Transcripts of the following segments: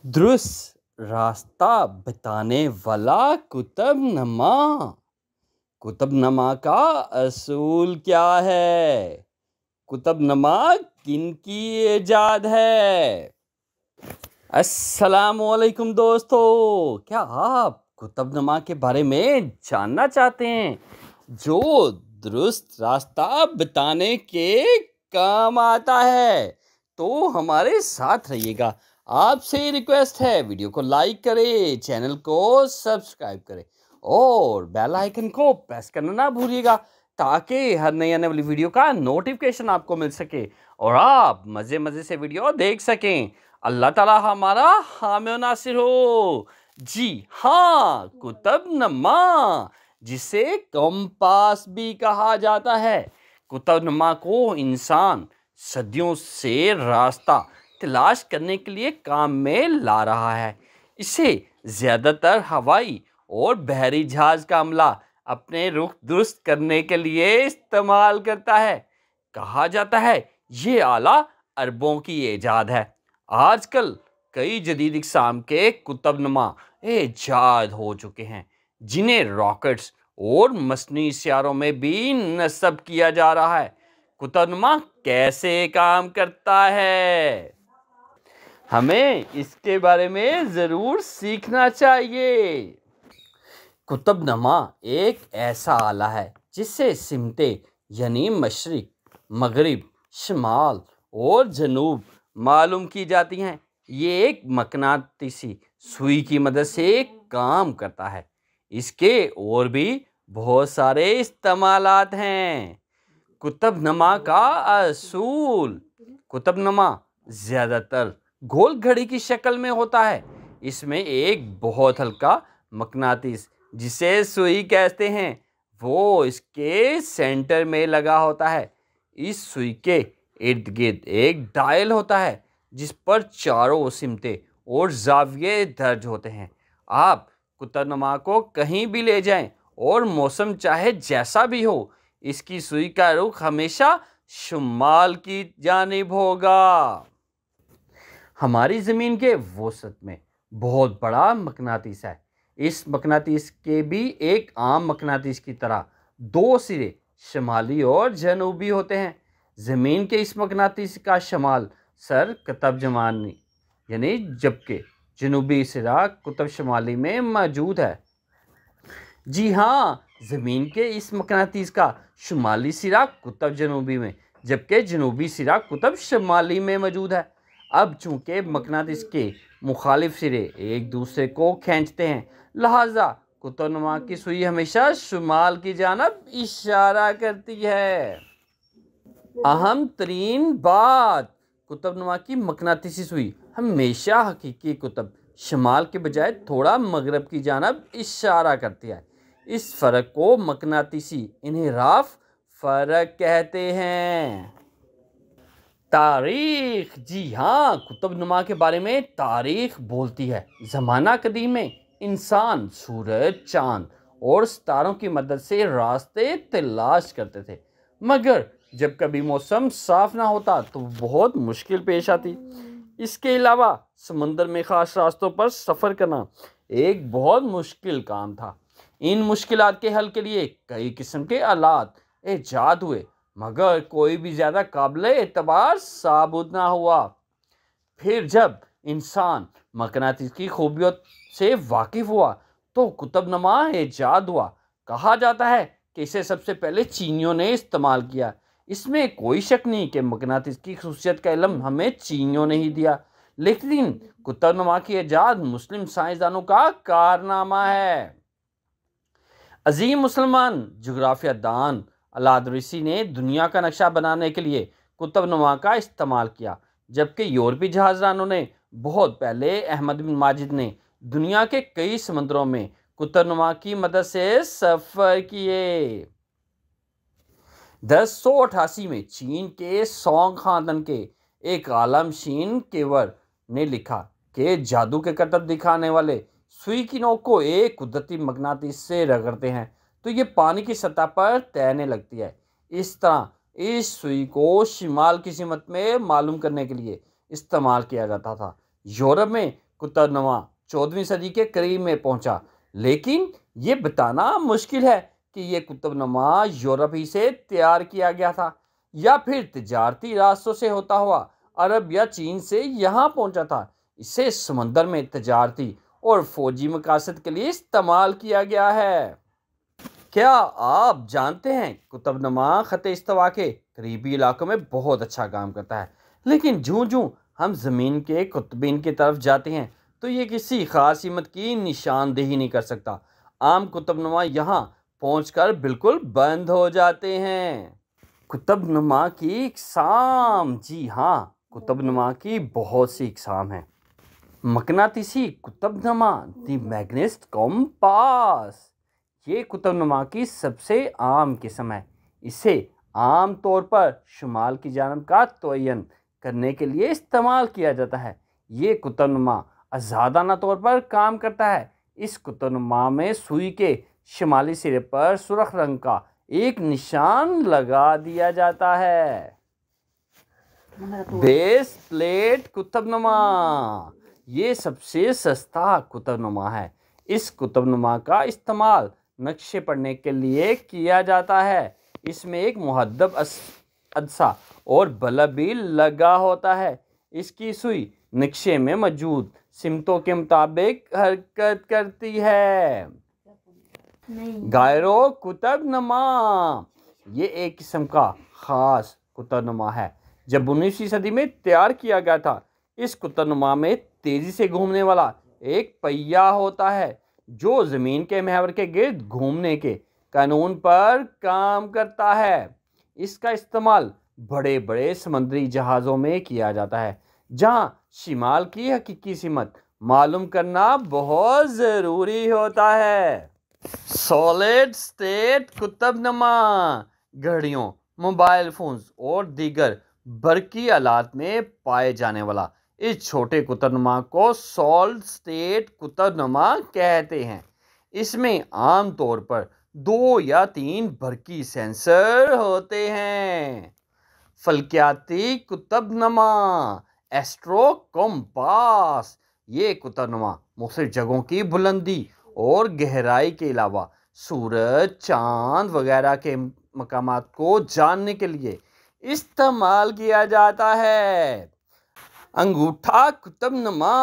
दुरुस्त रास्ता बताने वाला कुतुबनुमा। कुतुबनुमा का असूल क्या है? कुतुबनुमा किनकी इजाद है? अस्सलामुअलैकुम दोस्तों, क्या आप कुतुबनुमा के बारे में जानना चाहते हैं, जो दुरुस्त रास्ता बताने के काम आता है? तो हमारे साथ रहिएगा। आपसे रिक्वेस्ट है, वीडियो को लाइक करें, चैनल को सब्सक्राइब करें और बेल आइकन को प्रेस करना ना भूलिएगा, ताकि हर नई आने वाली वीडियो का नोटिफिकेशन आपको मिल सके और आप मज़े मज़े से वीडियो देख सकें। अल्लाह ताला हमारा हामी और नासिर हो। जी हाँ, कुतुबनुमा, जिसे कंपास भी कहा जाता है। कुतुबनुमा को इंसान सदियों से रास्ता तलाश करने के लिए काम में ला रहा है। इसे ज़्यादातर हवाई और बहरी जहाज का अमला अपने रुख दुरुस्त करने के लिए इस्तेमाल करता है। कहा जाता है ये आला अरबों की ईजाद है। आजकल कई जदीद इक़साम के कुतुबनुमा ईजाद हो चुके हैं, जिन्हें रॉकेट्स और मसनूई सियारों में भी नस्ब किया जा रहा है। कुतुबनुमा कैसे काम करता है, हमें इसके बारे में ज़रूर सीखना चाहिए। कुतुबनुमा एक ऐसा आला है जिससे सिमतें यानी मशरिक, मगरिब, शुमाल और जनूब मालूम की जाती हैं। ये एक मकनातीसी सुई की मदद से काम करता है। इसके और भी बहुत सारे इस्तेमालात हैं। कुतुबनुमा का असूल। कुतुबनुमा ज़्यादातर गोल घड़ी की शक्ल में होता है। इसमें एक बहुत हल्का मकनातीस, जिसे सुई कहते हैं, वो इसके सेंटर में लगा होता है। इस सुई के इर्द गिर्द एक डायल होता है, जिस पर चारों सिमतें और जाविये दर्ज होते हैं। आप कुतुबनुमा को कहीं भी ले जाएं और मौसम चाहे जैसा भी हो, इसकी सुई का रुख हमेशा शुमाल की जानिब होगा। हमारी ज़मीन के वसत में बहुत बड़ा मकनातीस है। इस मकनातीस के भी एक आम मकनातीस की तरह दो सिरे शुमाली और जनूबी होते हैं। ज़मीन के इस मकनातीस का शुमाल सर कुतुब जमानी यानी जबकि जनूबी सिरा कुतुब शुमाली में मौजूद है। जी हाँ, ज़मीन के इस मकनातीस का शुमाली सिरा कुतुब जनूबी में, जबकि जनूबी सिरा कुतुब शुमाली में मौजूद है। अब चूंकि मकनातीस के मुखालिफ सिरे एक दूसरे को खींचते हैं, लिहाजा कुतुबनुमा की सुई हमेशा शुमाल की जानब इशारा करती है। अहम तरीन बात, कुतुबनुमा की मकनातीसी सुई हमेशा हकीकी कुतुब शुमाल के बजाय थोड़ा मगरब की जानब इशारा करती है। इस फ़र्क को मकनातीसी इन्हिराफ फ़र्क कहते हैं। तारीख। जी हाँ, कुतुबनुमा के बारे में तारीख बोलती है। ज़माना कदीम में इंसान सूरज, चाँद और सितारों की मदद से रास्ते तलाश करते थे, मगर जब कभी मौसम साफ ना होता तो बहुत मुश्किल पेश आती। इसके अलावा समंदर में ख़ास रास्तों पर सफ़र करना एक बहुत मुश्किल काम था। इन मुश्किलात के हल के लिए कई किस्म के आलात ईजाद हुए, मगर कोई भी ज़्यादा काबिल एतबार साबित ना हुआ। फिर जब इंसान मकनातीस की खूबियों से वाकिफ़ हुआ तो कुतुबनुमा ईजाद हुआ। कहा जाता है कि इसे सबसे पहले चीनियों ने इस्तेमाल किया। इसमें कोई शक नहीं कि मकनातीस की खसूसियत का इल्म हमें चीनियों ने ही दिया, लेकिन कुतुबनुमा की ईजाद मुस्लिम साइंसदानों का कारनामा है। अजीम मुसलमान जोग्राफिया दान अल-अंदालुसी ने दुनिया का नक्शा बनाने के लिए कुतुबनुमा का इस्तेमाल किया, जबकि यूरोपी जहाज़रानों ने बहुत पहले अहमद बिन माजिद ने दुनिया के कई समुद्रों में कुतुबनुमा की मदद से सफ़र किए। 1088 में चीन के सोंग खानदान के एक आलम शीन केवर ने लिखा कि जादू के करतब दिखाने वाले सुई की नोक को एक कुदरती मकनातीस से रगड़ते हैं तो ये पानी की सतह पर तैरने लगती है। इस तरह इस सुई को शिमाल की सिमत में मालूम करने के लिए इस्तेमाल किया जाता था। यूरोप में कुतुबनुमा 14वीं सदी के करीब में पहुंचा, लेकिन ये बताना मुश्किल है कि ये कुतुबनुमा यूरोप ही से तैयार किया गया था या फिर तिजारती रास्तों से होता हुआ अरब या चीन से यहाँ पहुंचा था। इसे समंदर में तिजारती और फौजी मकासद के लिए इस्तेमाल किया गया है। क्या आप जानते हैं कुतुबनुमा खते इस्तवा के करीबी इलाकों में बहुत अच्छा काम करता है, लेकिन जूं जूं हम ज़मीन के कुतुबीन की तरफ जाते हैं तो ये किसी खास कीमत की निशानदेही नहीं कर सकता। आम कुतुबनुमा यहाँ पहुंचकर बिल्कुल बंद हो जाते हैं। कुतुबनुमा की इकसाम, जी हाँ, कुतुबनुमा की बहुत सी इकसाम हैं। मकनातीसी कुतुबनुमा, द मैग्नेटिक कंपास, ये कुतुबनुमा की सबसे आम किस्म है। इसे आम तौर पर शुमाल की जानब का तयन करने के लिए इस्तेमाल किया जाता है। ये कुतुबनुमा आज़ादाना तौर पर काम करता है। इस कुतुबनुमा में सुई के शुमाली सिरे पर सुर्ख रंग का एक निशान लगा दिया जाता है। बेस प्लेट कुतुबनुमा, ये सबसे सस्ता कुतुबनुमा है। इस कुतुबनुमा का इस्तेमाल नक्शे पढ़ने के लिए किया जाता है। इसमें एक मुहद्दब अदसा और बल्ब भी लगा होता है। इसकी सुई नक्शे में मौजूद सिमतों के मुताबिक हरकत करती है। गायरो कुतुबनुमा, ये एक किस्म का ख़ास कुतुबनुमा है जब 19वीं सदी में तैयार किया गया था। इस कुतुबनुमा में तेज़ी से घूमने वाला एक पहिया होता है जो ज़मीन के महवर के गिर्द घूमने के कानून पर काम करता है। इसका इस्तेमाल बड़े बड़े समुद्री जहाज़ों में किया जाता है जहां शिमाल की हकीकी सीमत मालूम करना बहुत ज़रूरी होता है। सॉलिड स्टेट कुतुबनुमा, घड़ियों, मोबाइल फ़ोन्स और दीगर बरकी आलात में पाए जाने वाला इस छोटे कुतुबनुमा को सॉलिड स्टेट कुतुबनुमा कहते हैं। इसमें आम तौर पर 2 या 3 बरकी सेंसर होते हैं। फल्कियाती कुतुबनुमा, एस्ट्रो कंपास, ये कुतुबनुमा मुख्तलिफ जगहों की बुलंदी और गहराई के अलावा सूरज, चांद वगैरह के मकामात को जानने के लिए इस्तेमाल किया जाता है। अंगूठा कुतुबनुमा,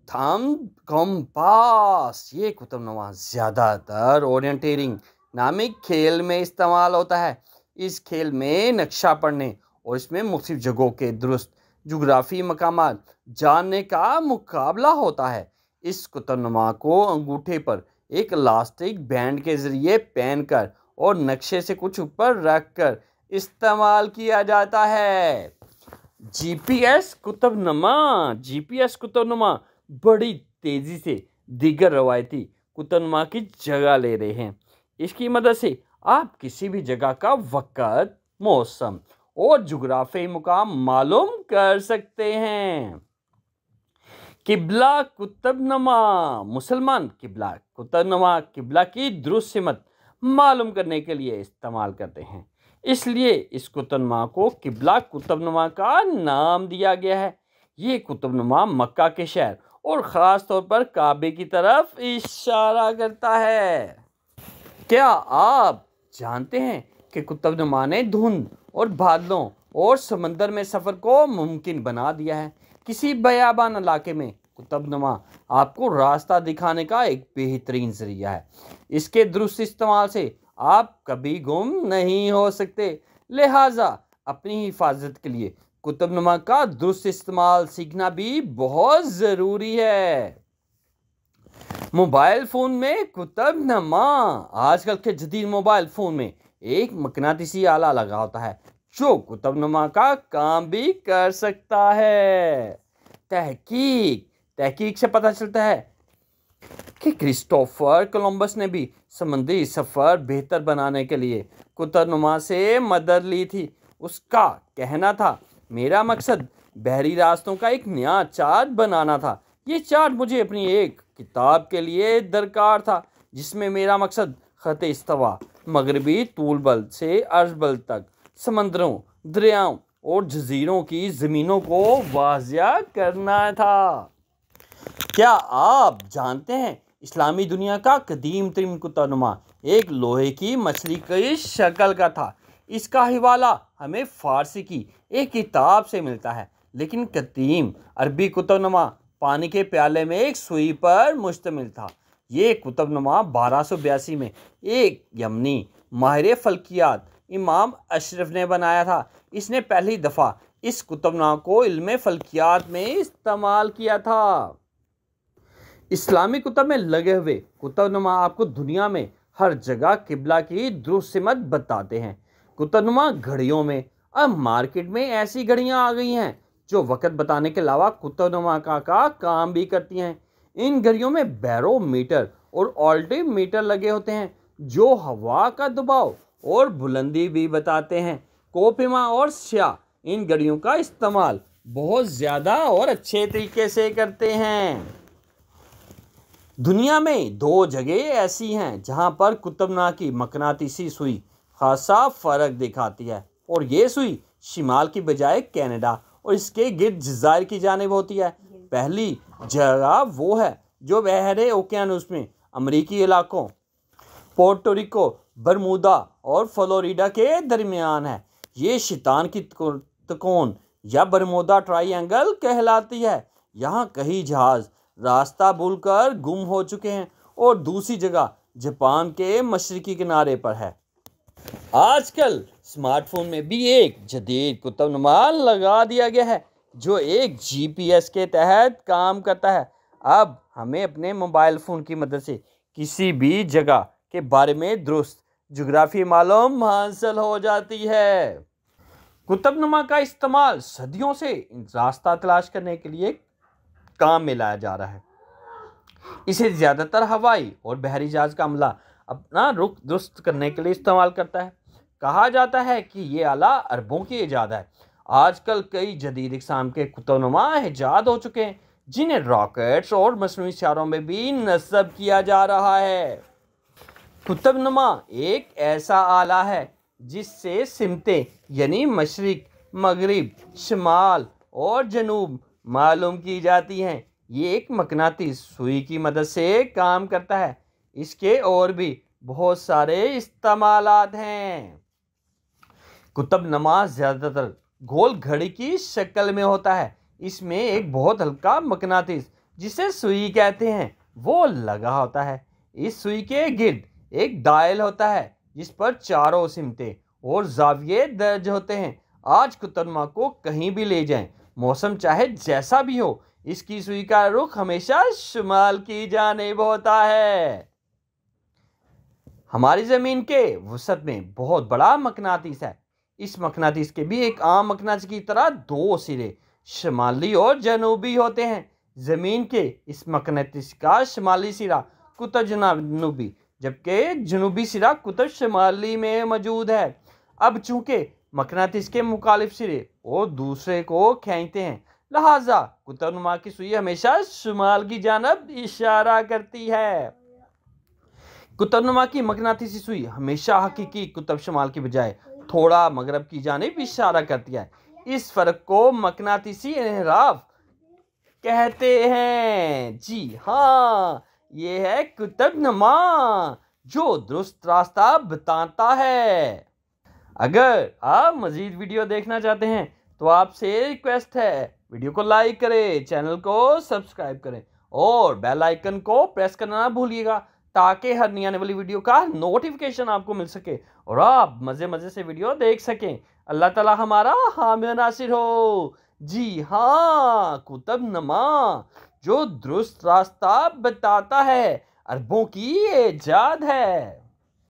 थंब कंपास, ये कुतुबनुमा ज़्यादातर ओरिएंटेरिंग नामक खेल में इस्तेमाल होता है। इस खेल में नक्शा पढ़ने और इसमें मुख्तलिफ जगहों के दुरुस्त जुग्राफी मकामात जानने का मुकाबला होता है। इस कुतुबनुमा को अंगूठे पर एक इलास्टिक बैंड के ज़रिए पहनकर और नक्शे से कुछ ऊपर रखकर इस्तेमाल किया जाता है। जीपीएस कुतुबनुमा, जीपीएस कुतुबनुमा बड़ी तेज़ी से दीगर रवायती कुतुबनुमा की जगह ले रहे हैं। इसकी मदद से आप किसी भी जगह का वक़्त, मौसम और जुग्राफी मुकाम मालूम कर सकते हैं। किबला कुतुबनुमा, मुसलमान किबला कुतुबनुमा किबला की दुरुस्त सिमत मालूम करने के लिए इस्तेमाल करते हैं, इसलिए इस कुतुबनुमा को किबला कुतुबनुमा का नाम दिया गया है। ये कुतुबनुमा मक्का के शहर और ख़ास तौर पर काबे की तरफ इशारा करता है। क्या आप जानते हैं कि कुतुबनुमा ने धुंध और बादलों और समंदर में सफ़र को मुमकिन बना दिया है। किसी बयाबान इलाके में कुतुबनुमा आपको रास्ता दिखाने का एक बेहतरीन ज़रिया है। इसके दुरुस्त इस्तेमाल से आप कभी गुम नहीं हो सकते, लिहाजा अपनी हिफाजत के लिए कुतुबनुमा का दुरुस्त इस्तेमाल सीखना भी बहुत ज़रूरी है। मोबाइल फ़ोन में कुतुबनुमा, आजकल के जदीद मोबाइल फ़ोन में एक मकनातीसी आला लगा होता है जो कुतुबनुमा का काम भी कर सकता है। तहकीक से पता चलता है कि क्रिस्टोफर कोलंबस ने भी समुद्री सफ़र बेहतर बनाने के लिए कुतुबनुमा से मदद ली थी। उसका कहना था, मेरा मकसद बहरी रास्तों का एक नया चार्ट बनाना था। ये चार्ट मुझे अपनी एक किताब के लिए दरकार था जिसमें मेरा मकसद ख़त इस्तवा, मगरबी तूल बल्द से अर्ज बल्द तक समंदरों, दरियाओं और जजीरों की ज़मीनों को वाज़िया करना था। क्या आप जानते हैं इस्लामी दुनिया का कदीम तरीन कुतुबनुमा एक लोहे की मछली की शक्ल का था। इसका हवाला हमें फ़ारसी की एक किताब से मिलता है, लेकिन कदीम अरबी कुतुबनुमा पानी के प्याले में एक सुई पर मुश्तमिल था। ये कुतुबनुमा 1282 में एक यमनी माहिर फल्कियात इमाम अशरफ ने बनाया था। इसने पहली दफ़ा इस कुतुबनुमा को इल्म फल्कियात में इस्तेमाल किया था। इस्लामी कुतब में लगे हुए कुतुबनुमा आपको दुनिया में हर जगह किबला की दुरुस्त सिमत बताते हैं। कुतुबनुमा घड़ियों में अब मार्केट में ऐसी घड़ियां आ गई हैं जो वक़्त बताने के अलावा कुतुबनुमा का काम भी करती हैं। इन घड़ियों में बैरोमीटर और ऑल्टीमीटर लगे होते हैं जो हवा का दबाव और बुलंदी भी बताते हैं। कोपिमा और स्याह इन घड़ियों का इस्तेमाल बहुत ज़्यादा और अच्छे तरीके से करते हैं। दुनिया में दो जगह ऐसी हैं जहां पर कुतुबनुमा की मकनातीसी सुई खासा फ़र्क दिखाती है, और ये सुई शिमाल की बजाय कनाडा और इसके गिर्द जज़ायर की जानिब होती है। पहली जगह वो है जो बहरे ओकियानूस में अमरीकी इलाकों पोर्टो रिको, बरमूदा और फ्लोरिडा के दरमियान है। ये शैतान की त्रिकोण या बरमूदा ट्रायंगल कहलाती है। यहाँ कई जहाज़ रास्ता भूलकर गुम हो चुके हैं, और दूसरी जगह जापान के मशरकी किनारे पर है। आजकल स्मार्टफोन में भी एक जदीद कुतुबनुमा लगा दिया गया है जो एक GPS के तहत काम करता है। अब हमें अपने मोबाइल फ़ोन की मदद से किसी भी जगह के बारे में दुरुस्त जोग्राफी मालूम हासिल हो जाती है। कुतुबनुमा का इस्तेमाल सदियों से रास्ता तलाश करने के लिए काम में लाया जा रहा है। इसे ज़्यादातर हवाई और बहरी जहाज का अमला अपना रुख दुरुस्त करने के लिए इस्तेमाल करता है। कहा जाता है कि ये आला अरबों की ईजाद है। आजकल कई जदीद इक़साम के कुतुबनुमा ईजाद हो चुके हैं जिन्हें रॉकेट्स और मसनूई सियारों में भी नस्ब किया जा रहा है। कुतुबनुमा एक ऐसा आला है जिससे सिमतें यानी मशरिक, मगरिब, शमाल और जनूब मालूम की जाती हैं। ये एक मकनातीस सुई की मदद से काम करता है। इसके और भी बहुत सारे इस्तेमालात हैं। कुतुबनुमा ज़्यादातर गोल घड़ी की शक्ल में होता है। इसमें एक बहुत हल्का मकनातीस जिसे सुई कहते हैं वो लगा होता है। इस सुई के गिर्द एक डायल होता है जिस पर चारों सिमतें और जाविये दर्ज होते हैं। आज कुतुबनुमा को कहीं भी ले जाएं, मौसम चाहे जैसा भी हो, इसकी सुई का रुख हमेशा शुमाल की जानिब होता है। हमारी ज़मीन के वसत में बहुत बड़ा मकनातीस है। इस मकनातीस के भी एक आम मकनातीस की तरह दो सिरे शुमाली और जनूबी होते हैं। ज़मीन के इस मकनातीस का शुमाली सिरा कुतुब जनूबी, जबकि जनूबी सिरा कुतुब शुमाली में मौजूद है। अब चूंकि मकनातीस के मुखालिफ सिरे और दूसरे को खींचते हैं, लिहाजा कुतुबनुमा की सुई हमेशा शुमाल की जानब इशारा करती है। कुतुबनुमा की मकनातीसी सुई हमेशा हकीकी कुतुब शुमाल की बजाय थोड़ा मगरब की जानिब इशारा करती है। इस फ़र्क को मकनातीसी इन्हिराफ कहते हैं। जी हाँ, ये है कुतुबनुमा जो दुरुस्त रास्ता बताता है। अगर आप मज़ीद वीडियो देखना चाहते हैं तो आपसे रिक्वेस्ट है, वीडियो को लाइक करें, चैनल को सब्सक्राइब करें और बेल आइकन को प्रेस करना ना भूलिएगा ताकि हर नई आने वाली वीडियो का नोटिफिकेशन आपको मिल सके और आप मज़े मज़े से वीडियो देख सकें। अल्लाह ताला हमारा हामी नासिर हो। जी हाँ, कुतुबनुमा जो दुरुस्त रास्ता बताता है, अरबों की ईजाद है।